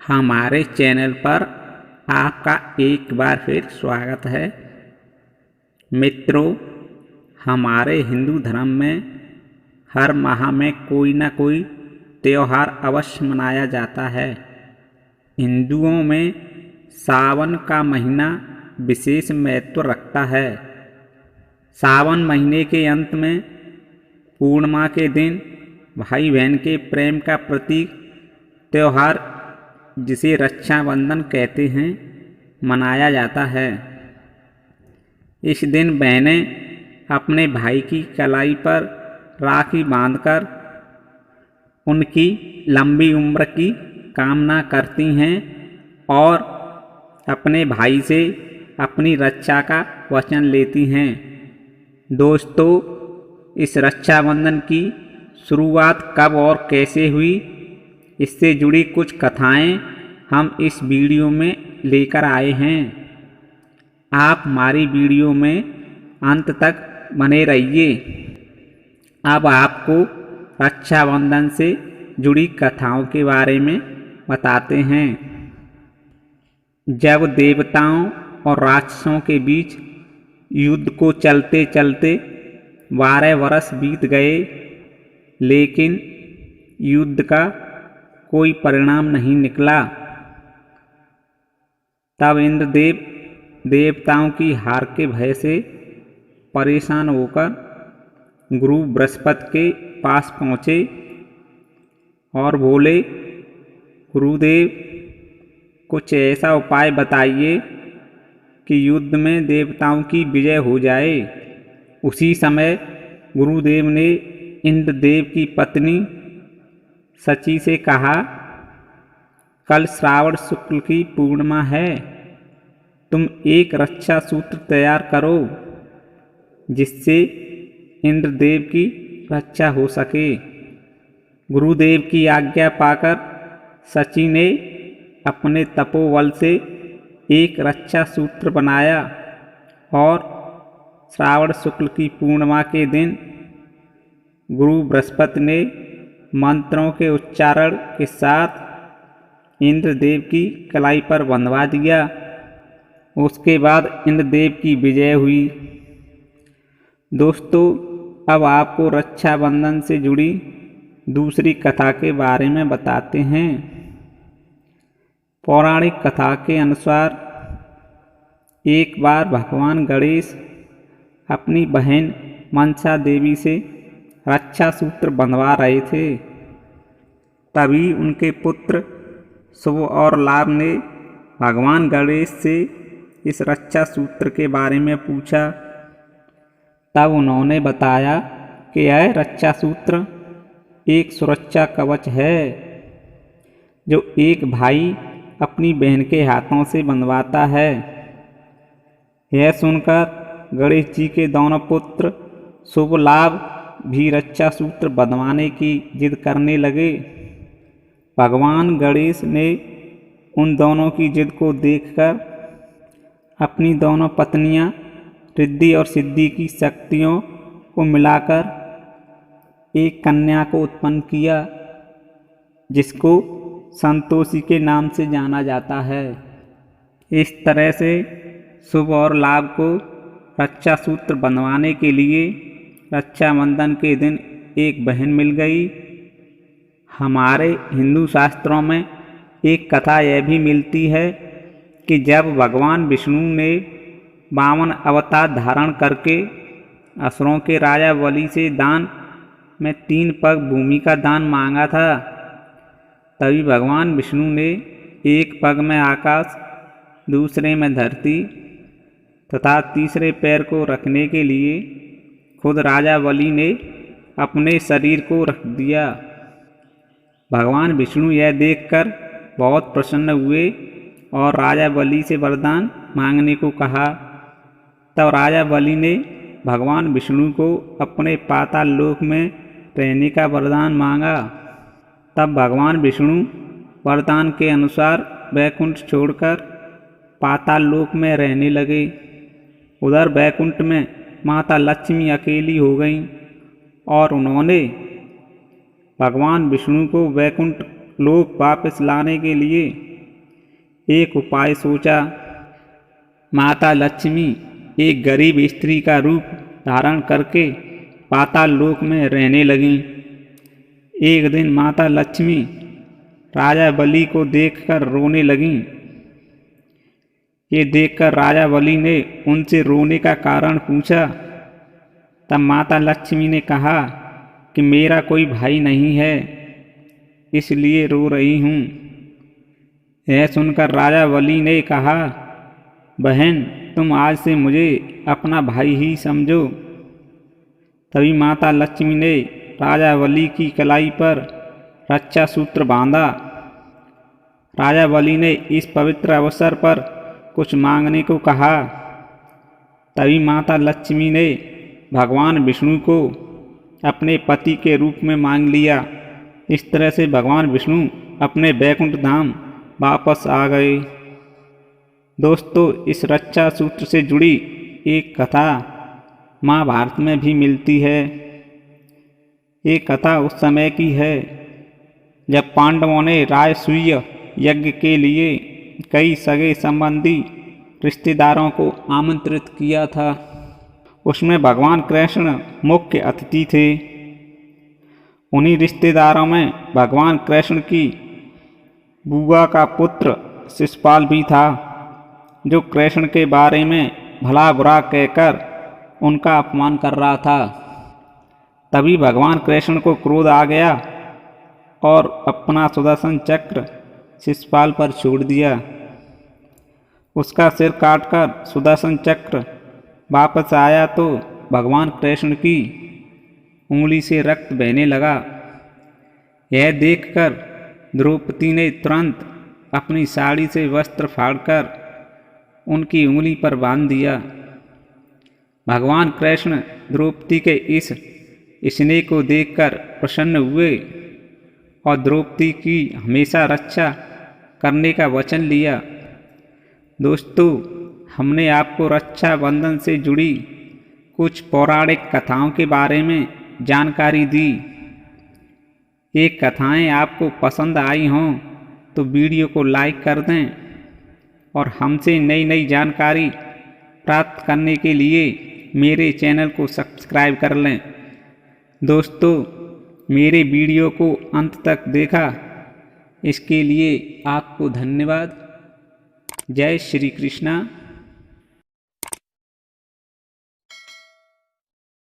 हमारे चैनल पर आपका एक बार फिर स्वागत है। मित्रों, हमारे हिंदू धर्म में हर माह में कोई न कोई त्यौहार अवश्य मनाया जाता है। हिंदुओं में सावन का महीना विशेष महत्व रखता है। सावन महीने के अंत में पूर्णिमा के दिन भाई बहन के प्रेम का प्रतीक त्यौहार, जिसे रक्षाबंधन कहते हैं, मनाया जाता है। इस दिन बहनें अपने भाई की कलाई पर राखी बांधकर उनकी लंबी उम्र की कामना करती हैं और अपने भाई से अपनी रक्षा का वचन लेती हैं। दोस्तों, इस रक्षाबंधन की शुरुआत कब और कैसे हुई, इससे जुड़ी कुछ कथाएं हम इस वीडियो में लेकर आए हैं। आप हमारी वीडियो में अंत तक बने रहिए। अब आपको रक्षाबंधन से जुड़ी कथाओं के बारे में बताते हैं। जब देवताओं और राक्षसों के बीच युद्ध को चलते चलते 12 वर्ष बीत गए, लेकिन युद्ध का कोई परिणाम नहीं निकला। तब इंद्रदेव देवताओं की हार के भय से परेशान होकर गुरु बृहस्पति के पास पहुँचे और बोले, गुरुदेव, कुछ ऐसा उपाय बताइए कि युद्ध में देवताओं की विजय हो जाए। उसी समय गुरुदेव ने इंद्रदेव की पत्नी शची से कहा, कल श्रावण शुक्ल की पूर्णिमा है, तुम एक रक्षा सूत्र तैयार करो जिससे इंद्रदेव की रक्षा हो सके। गुरुदेव की आज्ञा पाकर शची ने अपने तपोबल से एक रक्षा सूत्र बनाया और श्रावण शुक्ल की पूर्णिमा के दिन गुरु बृहस्पति ने मंत्रों के उच्चारण के साथ इंद्रदेव की कलाई पर बंधवा दिया। उसके बाद इंद्रदेव की विजय हुई। दोस्तों, अब आपको रक्षाबंधन से जुड़ी दूसरी कथा के बारे में बताते हैं। पौराणिक कथा के अनुसार एक बार भगवान गणेश अपनी बहन मनसा देवी से रक्षा सूत्र बंधवा रहे थे। तभी उनके पुत्र शुभ और लाभ ने भगवान गणेश से इस रक्षा सूत्र के बारे में पूछा। तब उन्होंने बताया कि यह रक्षा सूत्र एक सुरक्षा कवच है जो एक भाई अपनी बहन के हाथों से बंधवाता है। यह सुनकर गणेश जी के दोनों पुत्र शुभ लाभ भी रक्षा सूत्र बंधवाने की जिद करने लगे। भगवान गणेश ने उन दोनों की जिद को देखकर अपनी दोनों पत्नियां रिद्धि और सिद्धि की शक्तियों को मिलाकर एक कन्या को उत्पन्न किया, जिसको संतोषी के नाम से जाना जाता है। इस तरह से शुभ और लाभ को रक्षा सूत्र बंधवाने के लिए रक्षाबंधन के दिन एक बहन मिल गई। हमारे हिंदू शास्त्रों में एक कथा यह भी मिलती है कि जब भगवान विष्णु ने वामन अवतार धारण करके असुरों के राजा बलि से दान में 3 पग भूमि का दान मांगा था, तभी भगवान विष्णु ने एक पग में आकाश, दूसरे में धरती तथा तीसरे पैर को रखने के लिए खुद राजा बलि ने अपने शरीर को रख दिया। भगवान विष्णु यह देखकर बहुत प्रसन्न हुए और राजा बलि से वरदान मांगने को कहा। तब राजा बलि ने भगवान विष्णु को अपने पाताल लोक में रहने का वरदान मांगा। तब भगवान विष्णु वरदान के अनुसार वैकुंठ छोड़कर पाताल लोक में रहने लगे। उधर वैकुंठ में माता लक्ष्मी अकेली हो गईं और उन्होंने भगवान विष्णु को वैकुंठ लोक वापस लाने के लिए एक उपाय सोचा। माता लक्ष्मी एक गरीब स्त्री का रूप धारण करके पाताल लोक में रहने लगीं। एक दिन माता लक्ष्मी राजा बलि को देखकर रोने लगीं। ये देखकर राजा बलि ने उनसे रोने का कारण पूछा। तब माता लक्ष्मी ने कहा कि मेरा कोई भाई नहीं है, इसलिए रो रही हूँ। यह सुनकर राजा बलि ने कहा, बहन तुम आज से मुझे अपना भाई ही समझो। तभी माता लक्ष्मी ने राजा बलि की कलाई पर रक्षा सूत्र बांधा। राजा बलि ने इस पवित्र अवसर पर कुछ मांगने को कहा। तभी माता लक्ष्मी ने भगवान विष्णु को अपने पति के रूप में मांग लिया। इस तरह से भगवान विष्णु अपने वैकुंठ धाम वापस आ गए। दोस्तों, इस रक्षा सूत्र से जुड़ी एक कथा महाभारत में भी मिलती है। ये कथा उस समय की है जब पांडवों ने राजसूय यज्ञ के लिए कई सगे संबंधी रिश्तेदारों को आमंत्रित किया था। उसमें भगवान कृष्ण मुख्य अतिथि थे। उन्हीं रिश्तेदारों में भगवान कृष्ण की बुआ का पुत्र शिशुपाल भी था, जो कृष्ण के बारे में भला बुरा कहकर उनका अपमान कर रहा था। तभी भगवान कृष्ण को क्रोध आ गया और अपना सुदर्शन चक्र शिशुपाल पर छोड़ दिया। उसका सिर काटकर सुदर्शन चक्र वापस आया तो भगवान कृष्ण की उंगली से रक्त बहने लगा। यह देखकर द्रौपदी ने तुरंत अपनी साड़ी से वस्त्र फाड़कर उनकी उंगली पर बांध दिया। भगवान कृष्ण द्रौपदी के इस स्नेह को देखकर प्रसन्न हुए और द्रौपदी की हमेशा रक्षा करने का वचन लिया। दोस्तों, हमने आपको रक्षा बंधन से जुड़ी कुछ पौराणिक कथाओं के बारे में जानकारी दी। ये कथाएं आपको पसंद आई हों तो वीडियो को लाइक कर दें और हमसे नई नई जानकारी प्राप्त करने के लिए मेरे चैनल को सब्सक्राइब कर लें। दोस्तों, मेरे वीडियो को अंत तक देखा इसके लिए आपको धन्यवाद। जय श्री कृष्णा।